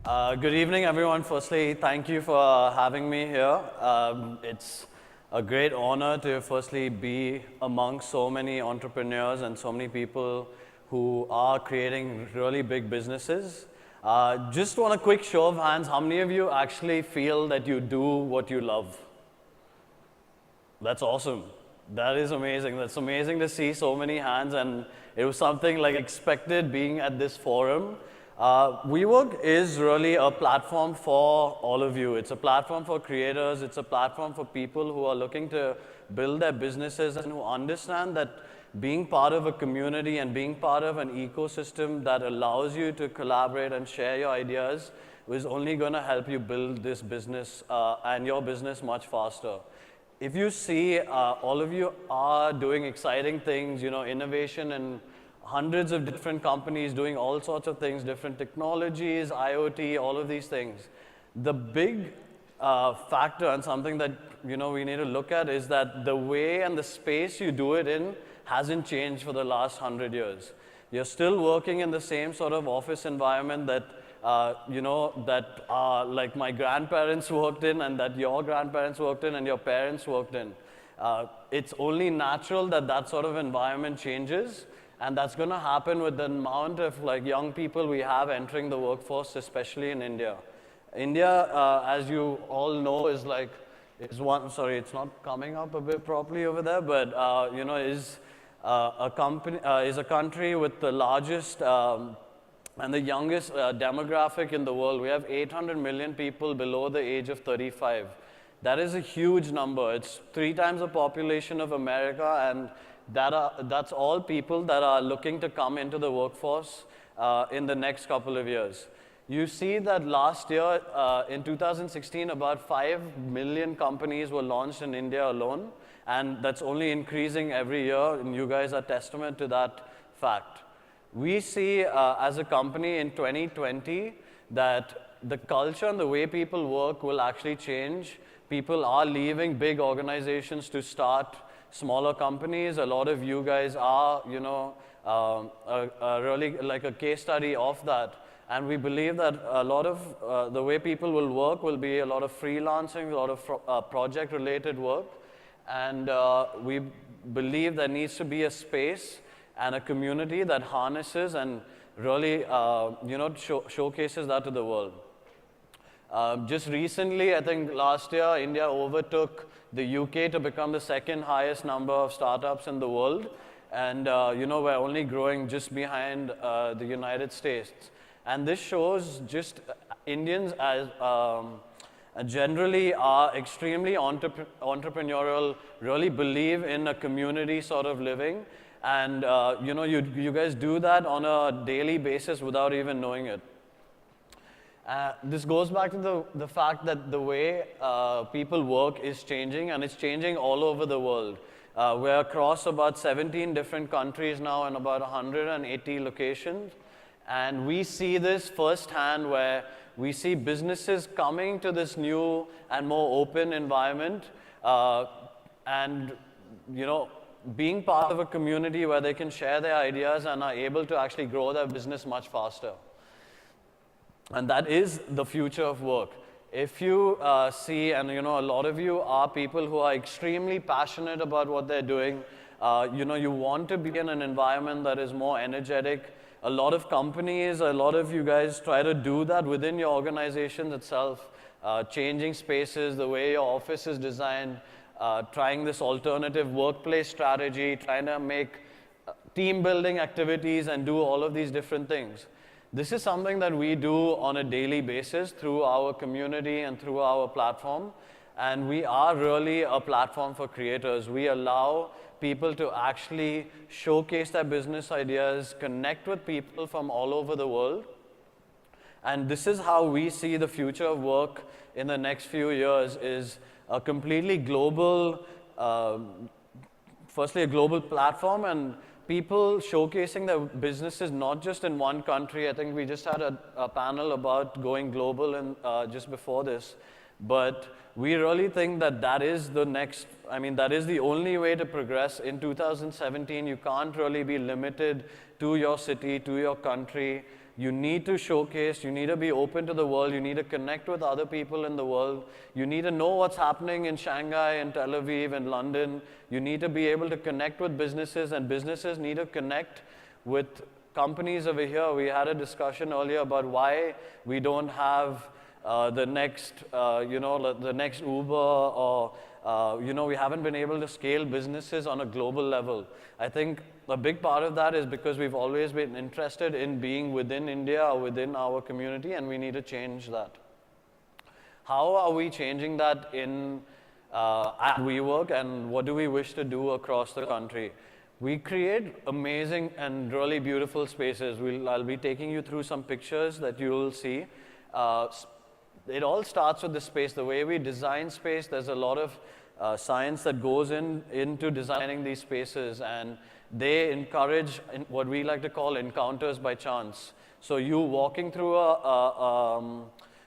Good evening, everyone. Firstly, thank you for having me here. It's a great honor to firstly be among so many entrepreneurs and so many people who are creating really big businesses. Just want a quick show of hands. How many of you actually feel that you do what you love? That's awesome. That is amazing. That's amazing to see so many hands, and it was something like expected being at this forum. WeWork is really a platform for all of you. It's a platform for creators. It's a platform for people who are looking to build their businesses and who understand that being part of a community and being part of an ecosystem that allows you to collaborate and share your ideas is only going to help you build this business and your business much faster. If you see, all of you are doing exciting things, innovation and hundreds of different companies doing all sorts of things, different technologies, IoT, all of these things. The big factor and something that we need to look at is that the way and the space you do it in hasn't changed for the last 100 years. You're still working in the same sort of office environment that like my grandparents worked in and that your grandparents worked in and your parents worked in. It's only natural that that sort of environment changes, and that's going to happen with the amount of young people we have entering the workforce, especially in India. India, as you all know, is sorry, it's not coming up a bit properly over there, but is a country with the largest and the youngest demographic in the world. We have 800 million people below the age of 35. That is a huge number. It's 3 times the population of America, and that's all people that are looking to come into the workforce in the next couple of years. You see that last year, in 2016, about 5 million companies were launched in India alone, and that's only increasing every year, and you guys are testament to that fact. We see as a company in 2020 that the culture and the way people work will actually change. People are leaving big organizations to start smaller companies. A lot of you guys are, really like a case study of that. And we believe that a lot of the way people will work will be a lot of freelancing, a lot of project-related work. And we believe there needs to be a space and a community that harnesses and really, showcases that to the world. Just recently, I think last year, India overtook the UK to become the second highest number of startups in the world. And, we're only growing just behind the United States. And this shows just Indians as generally are extremely entrepreneurial, really believe in a community sort of living. And you guys do that on a daily basis without even knowing it. This goes back to the fact that the way people work is changing, and it's changing all over the world. We're across about 17 different countries now and about 180 locations. And we see this firsthand where we see businesses coming to this new and more open environment and, being part of a community where they can share their ideas and are able to actually grow their business much faster. And that is the future of work. If you see, and a lot of you are people who are extremely passionate about what they're doing, you want to be in an environment that is more energetic. A lot of companies, a lot of you guys try to do that within your organization itself, changing spaces, the way your office is designed, trying this alternative workplace strategy, trying to make team building activities and do all of these different things. This is something that we do on a daily basis through our community and through our platform. And we are really a platform for creators. We allow people to actually showcase their business ideas, connect with people from all over the world. And this is how we see the future of work in the next few years is a completely global, firstly a global platform and people showcasing their businesses not just in one country. I think we just had a panel about going global and just before this. But we really think that that is the next, that is the only way to progress. In 2017, you can't really be limited to your city, to your country. You need to showcase, you need to be open to the world, you need to connect with other people in the world, you need to know what's happening in Shanghai and Tel Aviv and London, you need to be able to connect with businesses, and businesses need to connect with companies over here. We had a discussion earlier about why we don't have the next, the next Uber, or we haven't been able to scale businesses on a global level. I think a big part of that is because we've always been interested in being within India or within our community, and we need to change that. How are we changing that at WeWork, and what do we wish to do across the country? We create amazing and really beautiful spaces. I'll be taking you through some pictures that you'll see. It all starts with the space. The way we design space, there's a lot of science that goes into designing these spaces, and they encourage what we like to call encounters by chance. So you walking through a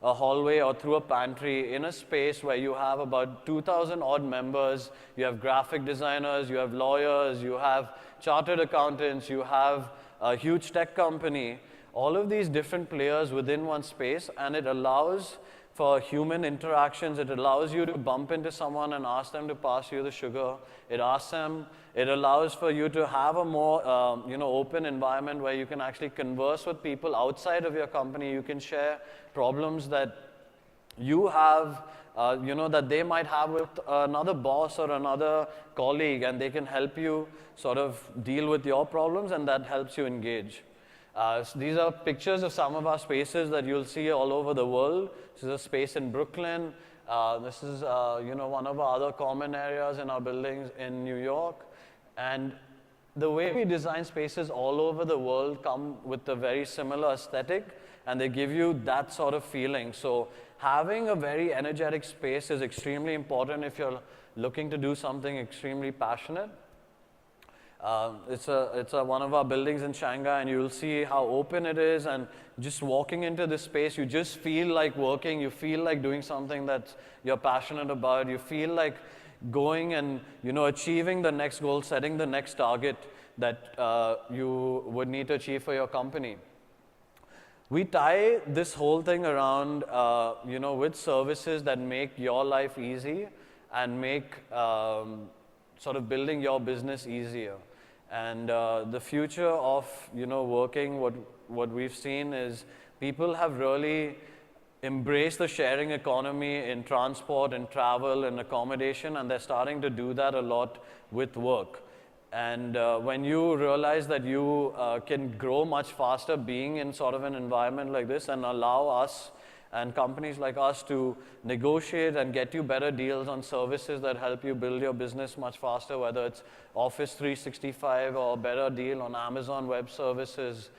hallway or through a pantry in a space where you have about 2,000 odd members, you have graphic designers, you have lawyers, you have chartered accountants, you have a huge tech company, all of these different players within one space, and it allows for human interactions. It allows you to bump into someone and ask them to pass you the sugar. It allows for you to have a more open environment where you can actually converse with people outside of your company. You can share problems that you have, that they might have with another boss or another colleague, and they can help you sort of deal with your problems, and that helps you engage. So these are pictures of some of our spaces that you'll see all over the world. This is a space in Brooklyn. This is one of our other common areas in our buildings in New York. And the way we design spaces all over the world come with a very similar aesthetic, and they give you that sort of feeling. So having a very energetic space is extremely important if you're looking to do something extremely passionate. It's one of our buildings in Shanghai, and you'll see how open it is, and just walking into this space, you just feel like working, you feel like doing something that you're passionate about, you feel like going and achieving the next goal, setting the next target that you would need to achieve for your company. We tie this whole thing around, with services that make your life easy and make sort of building your business easier. And the future of working, what we've seen is people have really embraced the sharing economy in transport and travel and accommodation, and they're starting to do that a lot with work. And when you realize that you can grow much faster being in sort of an environment like this, and allow us and companies like us to negotiate and get you better deals on services that help you build your business much faster, whether it's Office 365 or a better deal on Amazon Web Services,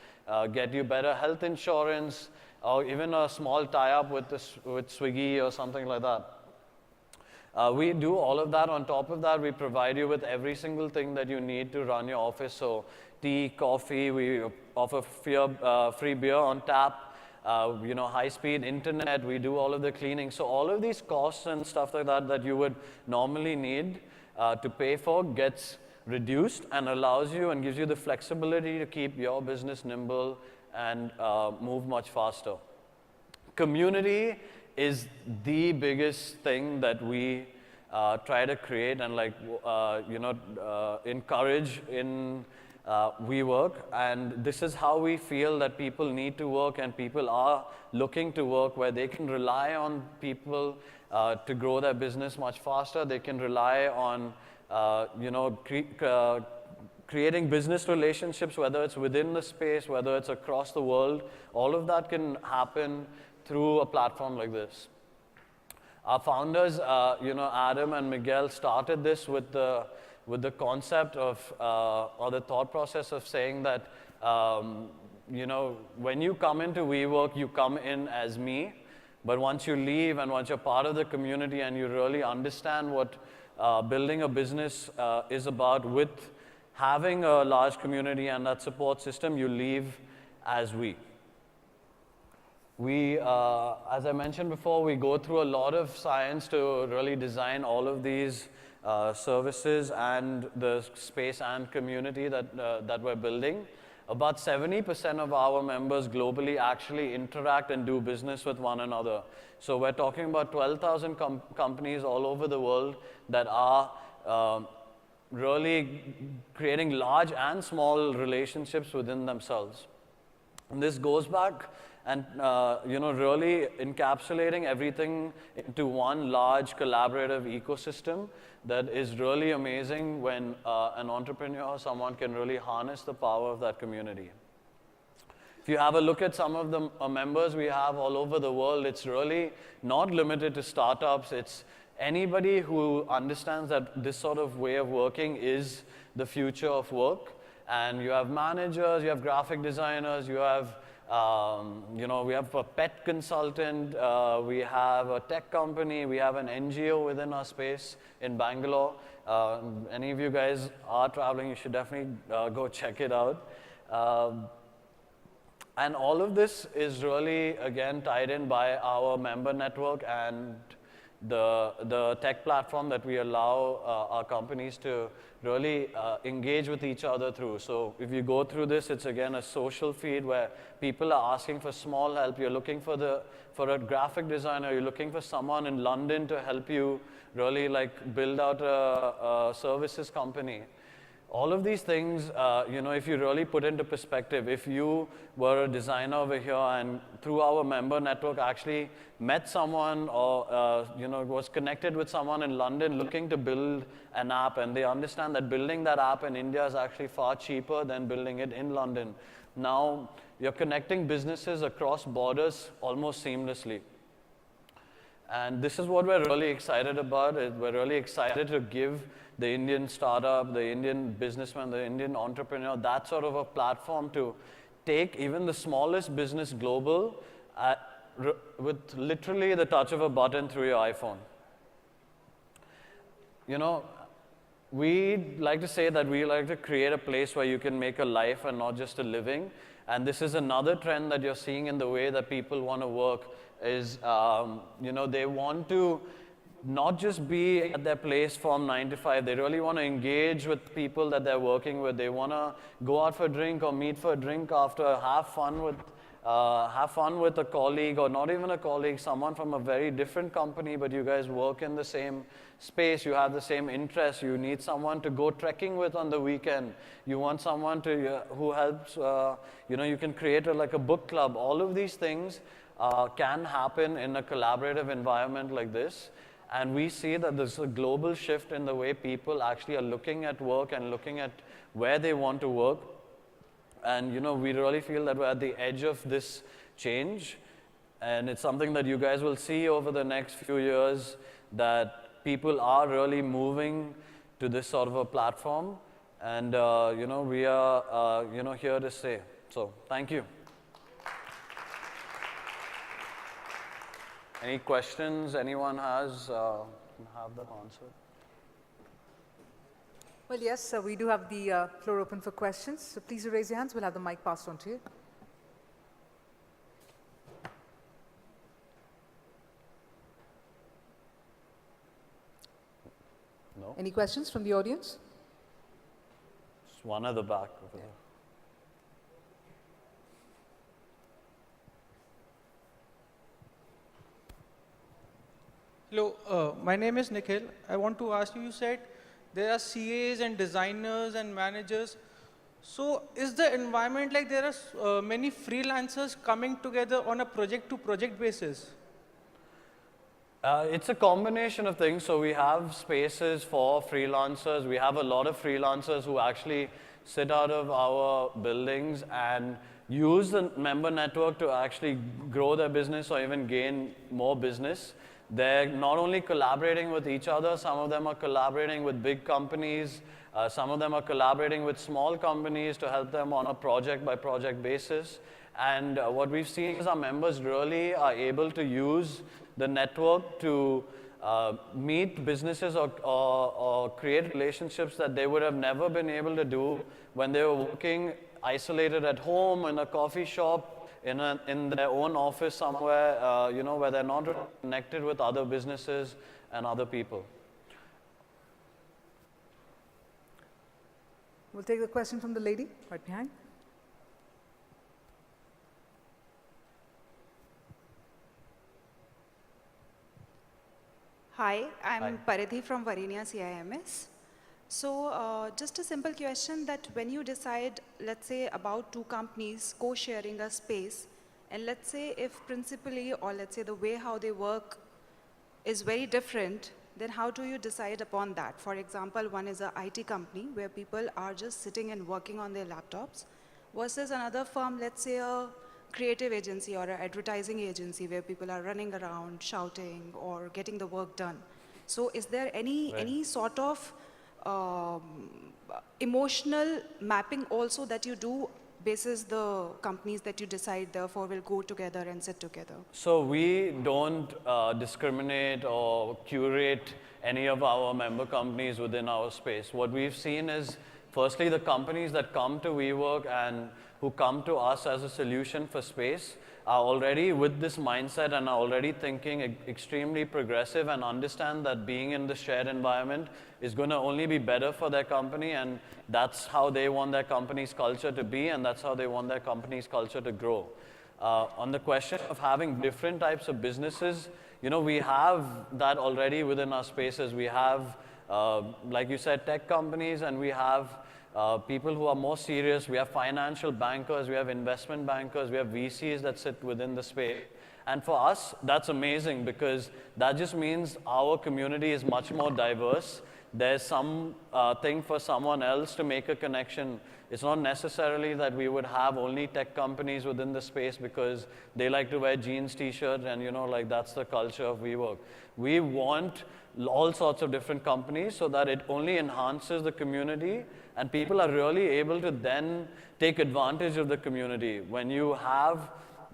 get you better health insurance, or even a small tie-up with Swiggy or something like that. We do all of that. On top of that, we provide you with every single thing that you need to run your office. So tea, coffee, we offer free beer on tap, high-speed internet, we do all of the cleaning. So all of these costs and stuff like that you would normally need to pay for gets reduced, and allows you and gives you the flexibility to keep your business nimble and move much faster. Community is the biggest thing that we try to create and encourage in WeWork, and this is how we feel that people need to work, and people are looking to work where they can rely on people to grow their business much faster. They can rely on creating business relationships, whether it's within the space, whether it's across the world. All of that can happen through a platform like this. Our founders, Adam and Miguel, started this with the concept of, or the thought process of saying that, when you come into WeWork, you come in as me, but once you leave and once you're part of the community and you really understand what building a business is about, with having a large community and that support system, you leave as we. We, as I mentioned before, we go through a lot of science to really design all of these services and the space and community that we're building. about 70% of our members globally actually interact and do business with one another. So we're talking about 12,000 companies all over the world that are really creating large and small relationships within themselves. And this goes back and really encapsulating everything into one large collaborative ecosystem that is really amazing when an entrepreneur, someone can really harness the power of that community. If you have a look at some of the members we have all over the world, it's really not limited to startups. It's anybody who understands that this sort of way of working is the future of work. And you have managers, you have graphic designers, you have we have a pet consultant, we have a tech company, we have an NGO within our space in Bangalore. Any of you guys are traveling, you should definitely go check it out. And all of this is really, again, tied in by our member network and the tech platform that we allow our companies to really engage with each other through. So if you go through this, it's again a social feed where people are asking for small help. You're looking for a graphic designer. You're looking for someone in London to help you really like build out a services company. All of these things, if you really put into perspective, if you were a designer over here and through our member network actually met someone or was connected with someone in London looking to build an app, and they understand that building that app in India is actually far cheaper than building it in London. Now you're connecting businesses across borders almost seamlessly. And this is what we're really excited about. We're really excited to give the Indian startup, the Indian businessman, the Indian entrepreneur, that sort of a platform to take even the smallest business global with literally the touch of a button through your iPhone. We like to say that we like to create a place where you can make a life and not just a living. And this is another trend that you're seeing in the way that people want to work is, they want to not just be at their place from 9 to 5. They really want to engage with people that they're working with. They want to go out for a drink or meet for a drink after, have fun with a colleague, or not even a colleague, someone from a very different company, but you guys work in the same space, you have the same interests, you need someone to go trekking with on the weekend, you want someone who helps, you can create like a book club. All of these things can happen in a collaborative environment like this. And we see that there's a global shift in the way people actually are looking at work and looking at where they want to work. And we really feel that we're at the edge of this change. And it's something that you guys will see over the next few years, that people are really moving to this sort of a platform. And we are here to stay. So thank you. Any questions anyone has, can have them answered. Well, yes, we do have the floor open for questions. So please raise your hands. We'll have the mic passed on to you. No? Any questions from the audience? Just one at the back over there. Hello, my name is Nikhil. I want to ask you, you said there are CAs and designers and managers. So is the environment like there are many freelancers coming together on a project-to-project basis? It's a combination of things. So we have spaces for freelancers. We have a lot of freelancers who actually sit out of our buildings and use the member network to actually grow their business or even gain more business. They're not only collaborating with each other, some of them are collaborating with big companies, some of them are collaborating with small companies to help them on a project-by-project basis. And what we've seen is our members really are able to use the network to meet businesses or create relationships that they would have never been able to do when they were working isolated at home, in a coffee shop, in their own office somewhere, where they're not connected with other businesses and other people. We'll take the question from the lady right behind. Hi, I'm Hi. Paridhi from Varinia CIMS. So just a simple question that when you decide, let's say about two companies co-sharing a space, and let's say if principally or let's say the way how they work is very different, then how do you decide upon that? For example, one is a IT company where people are just sitting and working on their laptops versus another firm, let's say a creative agency or an advertising agency where people are running around shouting or getting the work done. So is there any sort of emotional mapping also that you do basis the companies that you decide therefore will go together and sit together? So we don't discriminate or curate any of our member companies within our space. What we've seen is, firstly, the companies that come to WeWork and who come to us as a solution for space are already with this mindset and are already thinking extremely progressive and understand that being in the shared environment is going to only be better for their company, and that's how they want their company's culture to be, and that's how they want their company's culture to grow. On the question of having different types of businesses, you know, we have that already within our spaces. We have, like you said, tech companies, and we have people who are more serious. We have financial bankers, we have investment bankers, we have VCs that sit within the space. And for us, that's amazing because that just means our community is much more diverse. There's some thing for someone else to make a connection. It's not necessarily that we would have only tech companies within the space because they like to wear jeans, t-shirts, and you know, like that's the culture of WeWork. We want all sorts of different companies so that it only enhances the community and people are really able to then take advantage of the community. When you have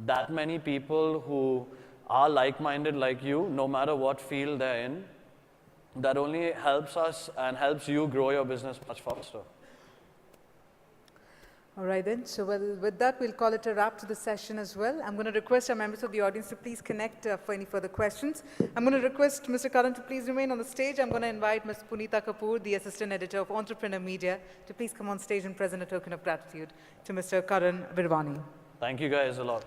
that many people who are like-minded like you, no matter what field they're in, that only helps us and helps you grow your business much faster. All right then, so with that, we'll call it a wrap to the session as well. I'm going to request our members of the audience to please connect for any further questions. I'm going to request Mr. Karan to please remain on the stage. I'm going to invite Ms. Punita Kapoor, the Assistant Editor of Entrepreneur Media, to please come on stage and present a token of gratitude to Mr. Karan Virwani. Thank you guys a lot.